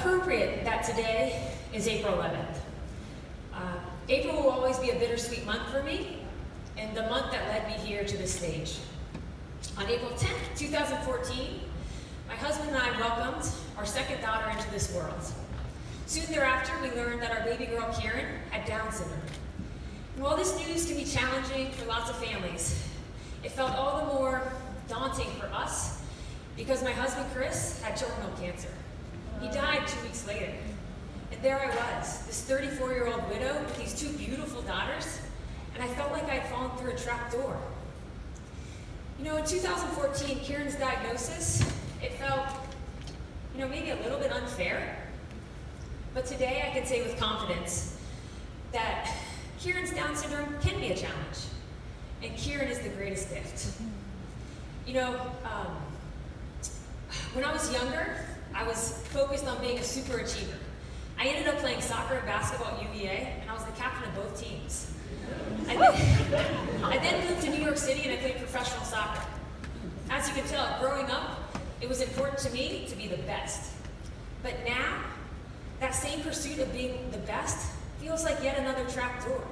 appropriate that today is April 11th. April will always be a bittersweet month for me, and the month that led me here to this stage. On April 10th, 2014, my husband and I welcomed our second daughter into this world. Soon thereafter, we learned that our baby girl, Kieran, had Down syndrome. And while this news can be challenging for lots of families, it felt all the more daunting for us because my husband, Chris, had terminal cancer. He died 2 weeks later. And there I was, this 34-year-old widow with these two beautiful daughters, and I felt like I had fallen through a trap door. You know, in 2014, Kieran's diagnosis, it felt, maybe a little bit unfair. But today I can say with confidence that Kieran's Down syndrome can be a challenge, and Kieran is the greatest gift. When I was younger, I was focused on being a super achiever. I ended up playing soccer and basketball at UVA, and I was the captain of both teams. I then moved to New York City and I played professional soccer. As you can tell, growing up, it was important to me to be the best. But now, that same pursuit of being the best feels like yet another trap door.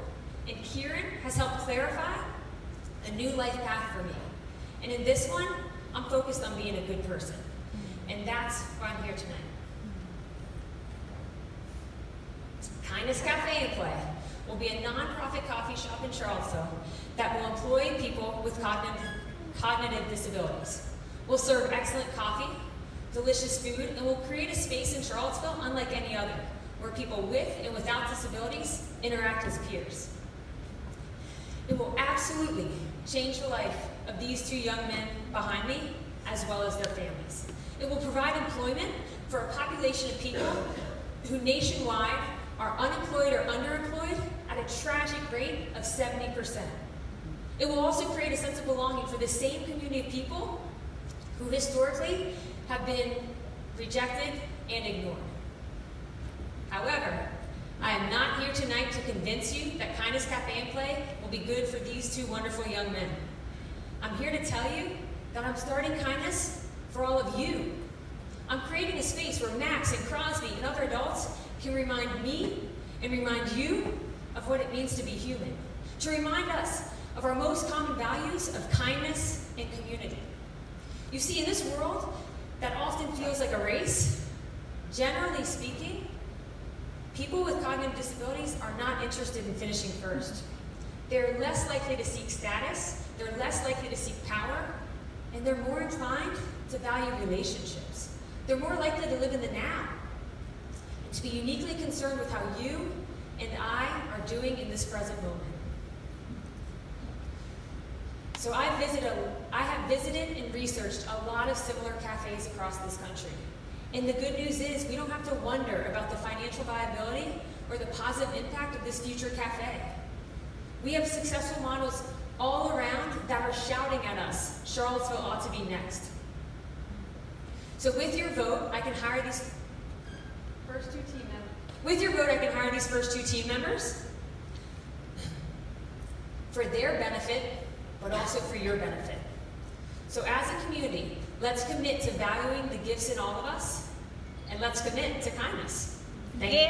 And Kieran has helped clarify a new life path for me. And in this one, I'm focused on being a good person. And that's why I'm here tonight. Kindness Cafe and Play will be a nonprofit coffee shop in Charlottesville that will employ people with cognitive disabilities. We'll serve excellent coffee, delicious food, and we'll create a space in Charlottesville unlike any other, where people with and without disabilities interact as peers. It will absolutely change the life of these two young men behind me, as well as their families. It will provide employment for a population of people who nationwide are unemployed or underemployed at a tragic rate of 70%. It will also create a sense of belonging for the same community of people who historically have been rejected and ignored. However, I am not here tonight to convince you that Kindness Cafe and Play will be good for these two wonderful young men. I'm here to tell you that I'm starting Kindness for all of you. I'm creating a space where Max and Crosby and other adults can remind me and remind you of what it means to be human, to remind us of our most common values of kindness and community. You see, in this world that often feels like a race, generally speaking, people with cognitive disabilities are not interested in finishing first. They're less likely to seek status, they're less likely to seek power, and they're more inclined to value relationships. They're more likely to live in the now, and to be uniquely concerned with how you and I are doing in this present moment. So I have visited and researched a lot of similar cafes across this country. And the good news is we don't have to wonder about the financial viability or the positive impact of this future cafe. We have successful models all around that are shouting at us, Charlottesville ought to be next. So with your vote, I can hire these first two team members for their benefit, but also for your benefit. So as a community, let's commit to valuing the gifts in all of us, and let's commit to kindness. Thank you.